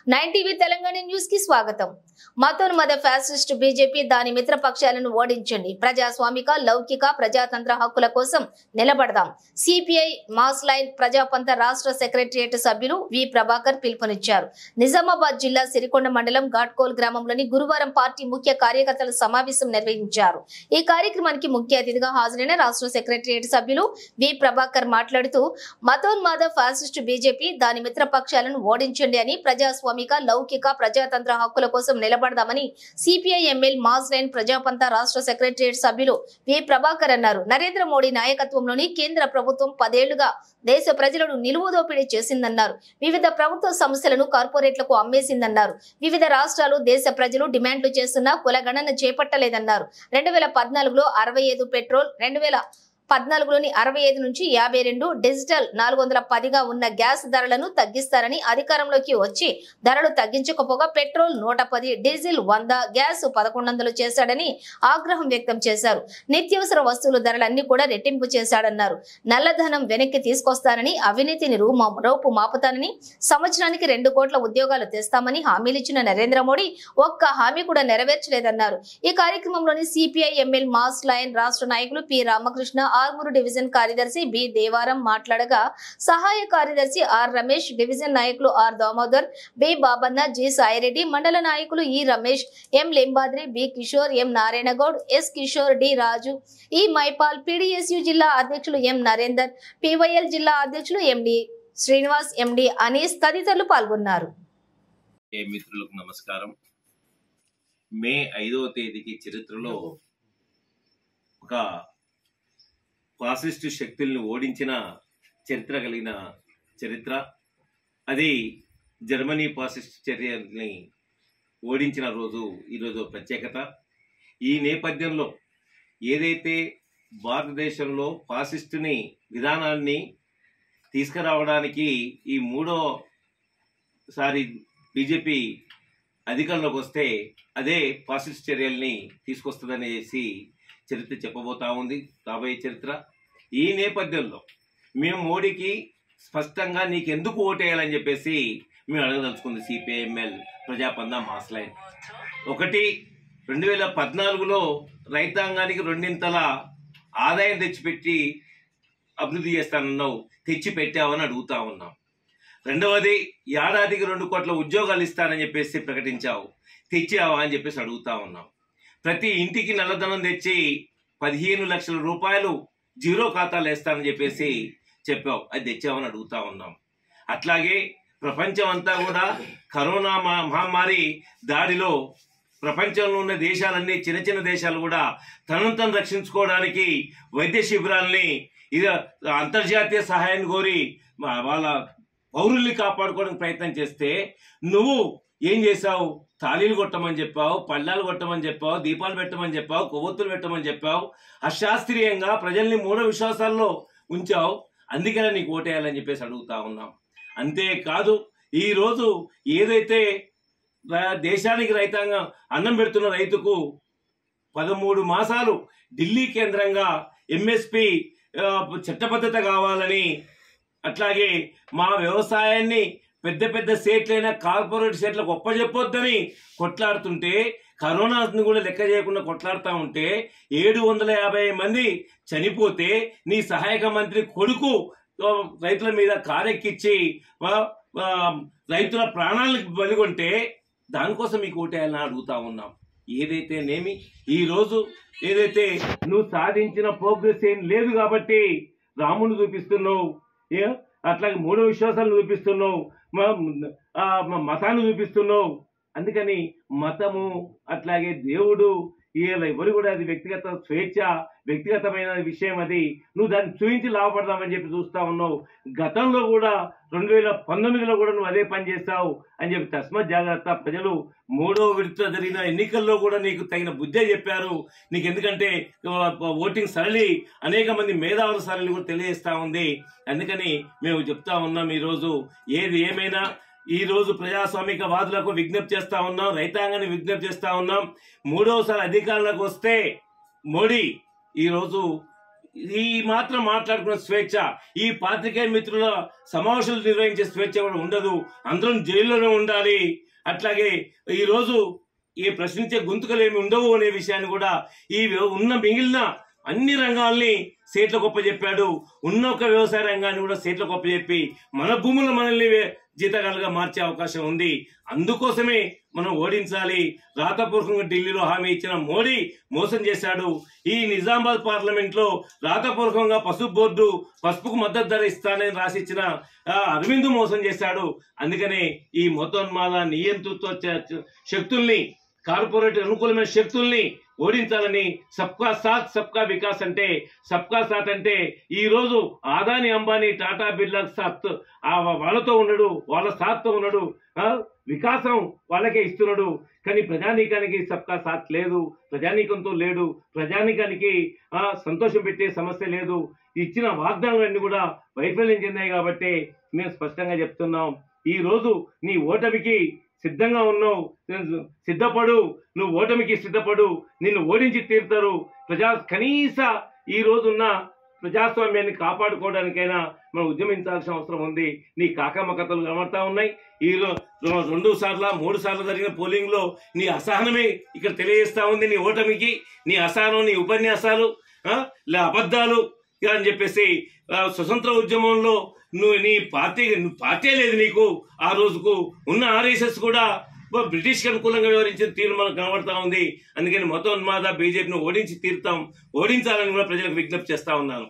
9 TV Telangana news కి స్వాగతం. మతోన్మద fascist BJP దాని మిత్ర పక్షాలను ఓడించండి. ప్రజాస్వామిక లౌకిక ప్రజాతంత్ర హక్కుల కోసం నిలబడదాం. సిపిఐ మాస్ లైన్ ప్రజాపంత రాష్ట్ర సెక్రటరియట్ సభ్యులు వి ప్రభాకర్ పిలుపునిచ్చారు. నిజామాబాద్ జిల్లా సిరికొండ మండలం ఘాట్కోల్ గ్రామంలోని గురువారం పార్టీ ముఖ్య కార్యకర్తల సమావేశం నిర్వహించారు. ఈ కార్యక్రమానికి ముఖ్య అతిథిగా హాజరైన రాష్ట్ర సెక్రటరియట్ సభ్యులు వి ప్రభాకర్ మాట్లాడుతూ మతోన్మాద ఫ్యాసిస్ట్ బీజేపీ దాని మిత్ర పక్షాలను ఓడించండి అని ప్రజాస్వామిక లౌకిక ప్రజాతంత్ర హక్కుల కోసం నిలబడదామని సిపిఐ ఎంఎల్ మాస్ లైన్ ప్రజాపంత రాష్ట్ర సెక్రటరియట్ సభ్యులు వి ప్రభాకర్ అన్నారు. నరేంద్ర మోడీ నాయకత్వంలోని కేంద్ర ప్రభుత్వం 10 ఏళ్లుగా దేశ ప్రజలను నిలువుదోపిడీ చేసిందన్నారు. వివిధ ప్రభుత్వ సంస్థలను కార్పొరేట్లకు అమ్మేసిందన్నారు. వివిధ రాష్ట్రాలు దేశ ప్రజలు డిమాండ్లు చేస్తున్న కులగణన చేపట్టలేదన్నారు. 2014లో 65 పెట్రోల్, 2014లోని 65 నుంచి 52, డిజిటల్ 410గా ఉన్న గ్యాస్ ధరలను తగ్గిస్తారని అధికారంలోకి వచ్చి ధరలు తగ్గించకపోగా పెట్రోల్ 110, డీజిల్ 100, గ్యాస్ 1100 చేశాడని ఆగ్రహం వ్యక్తం చేశారు. నిత్యావసర వస్తువుల ధరలన్నీ కూడా రెట్టింపు చేశాడన్నారు. నల్లధనం వెనక్కి తీసుకొస్తానని, అవినీతిని రూపు మాపుతానని, సంవత్సరానికి 2 కోట్ల ఉద్యోగాలు తెస్తామని హామీలిచ్చిన నరేంద్ర మోడీ ఒక్క హామీ కూడా నెరవేర్చలేదన్నారు. ఈ కార్యక్రమంలోని సిపిఐ ఎంఎల్ మాస్ లైన్ రాష్ట్ర నాయకులు పి రామకృష్ణ, ఆర్మూరు డివిజన్ కార్యదర్శి బి దేవారం మాట్లాడగా, సహాయ కార్యదర్శి ఆర్ రమేష్, డివిజన్ నాయకులు R Damodar, B Babanna, G Saireddy, mandal నాయకులు E Ramesh, M Limbadri, B Kishore, M Narayanagoud, S Kishore, D Raju, E Maipal, PDSU జిల్లా అధ్యక్షులు ఎం నరేందర్, పివైఎల్ జిల్లా అధ్యక్షులు ఎండి శ్రీనివాస్, ఎండి అనీస్ తదితరులు పాల్గొన్నారు. మిత్రులకు నమస్కారం. మే 5వ తేదీకి చరిత్రలో ఒక ఫాసిస్టు శక్తుల్ని ఓడించిన చరిత్ర కలిగిన చరిత్ర అది. జర్మనీ ఫాసిస్ట్ చర్యల్ని ఓడించిన రోజు ఈరోజు ప్రత్యేకత. ఈ నేపథ్యంలో ఏదైతే భారతదేశంలో ఫాసిస్టుని విధానాన్ని తీసుకురావడానికి ఈ 3వసారి బీజేపీ అధికారంలోకి వస్తే అదే ఫాసిస్ట్ చర్యల్ని తీసుకొస్తుందనేసి చరిత్ర చెప్పబోతా ఉంది, రాబోయే చరిత్ర. ఈ నేపథ్యంలో మేము మోడీకి స్పష్టంగా నీకెందుకు ఓటేయాలని చెప్పేసి మేము అడగదలుచుకుంది సిపిఐఎంఎల్ ప్రజాపంత మాస్ లైన్. 2014లో రైతాంగానికి 2 ఆదాయం తెచ్చిపెట్టి అభివృద్ధి చేస్తానన్నావు, తెచ్చి పెట్టావని అడుగుతా ఉన్నాం. 2వది ఏడాదికి 2 కోట్ల ఉద్యోగాలు ఇస్తానని చెప్పేసి ప్రకటించావు, తెచ్చావా అని చెప్పేసి అడుగుతా ఉన్నాం. ప్రతి ఇంటికి నల్లధనం తెచ్చి 15 లక్షల రూపాయలు జీరో ఖాతాలు వేస్తానని చెప్పేసి చెప్పావు, అది తెచ్చామని అడుగుతా ఉన్నాం. అట్లాగే ప్రపంచం అంతా కూడా కరోనా మహమ్మారి దాడిలో ప్రపంచంలో ఉన్న దేశాలన్నీ చిన్న చిన్న దేశాలు కూడా తనను తను రక్షించుకోవడానికి వైద్య శిబిరాలని అంతర్జాతీయ సహాయాన్ని కోరి వాళ్ళ పౌరుల్ని కాపాడుకోవడానికి ప్రయత్నం చేస్తే నువ్వు ఏం చేశావు? తాళీలు కొట్టమని చెప్పావు, పళ్ళాలు కొట్టమని చెప్పావు, దీపాలు పెట్టమని చెప్పావు, కొవ్వొత్తులు పెట్టమని చెప్పావు. అశాస్త్రీయంగా ప్రజల్ని మూఢ విశ్వాసాల్లో ఉంచావు. అందుకనే నీకు ఓటేయాలని చెప్పేసి అడుగుతా ఉన్నాం. అంతేకాదు, ఈరోజు ఏదైతే దేశానికి రైతాంగం అన్నం పెడుతున్న రైతుకు 13 మాసాలు ఢిల్లీ కేంద్రంగా ఎంఎస్పి చట్టబద్ధత కావాలని, అట్లాగే మా వ్యవసాయాన్ని పెద్ద పెద్ద స్టేట్లైన కార్పొరేట్ స్టేట్లకు ఒప్పజెప్పొద్దని కొట్లాడుతుంటే, కరోనాను కూడా లెక్క చేయకుండా కొట్లాడుతూ ఉంటే 750 మంది చనిపోతే నీ సహాయక మంత్రి కొడుకు రైతుల మీద కారెక్కిచ్చి రైతుల ప్రాణాలకు బలిగొంటే దానికోసం మీకు ఓటేయాలని అడుగుతా ఉన్నాం. ఏదైతే నేమి ఈరోజు ఏదైతే నువ్వు సాధించిన ప్రోగ్రెస్ ఏం లేదు కాబట్టి రాముని చూపిస్తున్నావు, అట్లాగే 3 విశ్వాసాలను చూపిస్తున్నావు, మతాన్ని చూపిస్తున్నావు. అందుకని మతము అట్లాగే దేవుడు ఎవరు కూడా అది వ్యక్తిగత స్వేచ్ఛ, వ్యక్తిగతమైన విషయం. అది నువ్వు దాన్ని చూపించి లాభపడదామని చెప్పి చూస్తా ఉన్నావు. గతంలో కూడా 2019లో కూడా నువ్వు అదే పని చేస్తావు అని చెప్పి తస్మత్ జాగ్రత్త. ప్రజలు 3వ విడత జరిగిన ఎన్నికల్లో కూడా నీకు తగిన బుద్ధే చెప్పారు. నీకు ఎందుకంటే ఓటింగ్ సరళి అనేక మంది మేధావుల సరళి కూడా తెలియజేస్తా ఉంది. అందుకని మేము చెప్తా ఉన్నాం, ఈరోజు ఏది ఏమైనా ఈరోజు ప్రజాస్వామిక వాదులకు విజ్ఞప్తి చేస్తా ఉన్నాం, రైతాంగాన్ని విజ్ఞప్తి చేస్తా ఉన్నాం. 3వసారి అధికారంలోకి వస్తే మోడీ ఈరోజు ఈ మాత్రం మాట్లాడుకున్న స్వేచ్ఛ, ఈ పాత్రికేయ మిత్రుల సమావేశాలు నిర్వహించే స్వేచ్ఛ కూడా ఉండదు. అందరం జైల్లోనే ఉండాలి. అట్లాగే ఈరోజు ఈ ప్రశ్నించే గొంతుకలు ఏమి ఉండవు అనే విషయాన్ని కూడా ఈ ఉన్న మిగిలిన అన్ని రంగాల్ని సేట్ల గొప్ప చెప్పాడు. ఉన్న ఒక వ్యవసాయ రంగాన్ని కూడా సేట్ల గొప్ప చెప్పి మన భూములు మనల్ని జీతగాలుగా మార్చే అవకాశం ఉంది. అందుకోసమే మనం ఓడించాలి. రాతపూర్వకంగా ఢిల్లీలో హామీ ఇచ్చిన మోడీ మోసం చేశాడు. ఈ నిజామాబాద్ పార్లమెంట్ లో రాతపూర్వకంగా పసుపు బోర్డు పసుపుకు మద్దతు ధర ఇస్తానని రాసిచ్చిన అరవింద్ మోసం చేశాడు. అందుకనే ఈ మతోన్మాద నియంతృత్వ శక్తుల్ని, కార్పొరేట్ అనుకూలమైన శక్తుల్ని ఓడించాలని సబ్కా సాత్ సబ్కా వికాస్ అంటే, సబ్కా సాత్ అంటే ఈ రోజు ఆదాని అంబానీ టాటా బిర్లా సాత్ వాళ్ళతో ఉన్నాడు, వాళ్ళ సాత్తో ఉన్నాడు, వికాసం వాళ్ళకే ఇస్తున్నాడు. కానీ ప్రజానీకానికి సబ్కా సాత్ లేదు, ప్రజానీకంతో లేడు, ప్రజానీకానికి సంతోషం పెట్టే సమస్య లేదు. ఇచ్చిన వాగ్దానాలన్నీ కూడా వైఫల్యం చెందాయి. కాబట్టి మేము స్పష్టంగా చెప్తున్నాం, ఈ రోజు నీ ఓటమికి సిద్ధంగా ఉన్నావు, సిద్ధపడు, నువ్వు ఓటమికి సిద్ధపడు, నిన్ను ఓడించి తీరుతారు. కనీస ఈ రోజున్న ప్రజాస్వామ్యాన్ని కాపాడుకోవడానికైనా మనం ఉద్యమించాల్సిన అవసరం ఉంది. నీ కాకమ్మ కథలు కనబడతా ఉన్నాయి. ఈ 2 సార్లు 3 సార్లు జరిగిన పోలింగ్ లో నీ అసహనమే ఇక్కడ తెలియజేస్తా ఉంది. నీ ఓటమికి నీ అసహనం, నీ ఉపన్యాసాలు, అబద్ధాలు అని చెప్పేసి స్వతంత్ర ఉద్యమంలో నీ పార్టీ లేదు నీకు. ఆ రోజుకు ఉన్న RSS కూడా బ్రిటిష్ కి అనుకూలంగా వ్యవహరించిన తీరు మనకు కనబడతా ఉంది. అందుకని మతోన్మాద బీజేపీని ఓడించి తీరుతాం, ఓడించాలని కూడా ప్రజలకు విజ్ఞప్తి చేస్తా ఉన్నాను.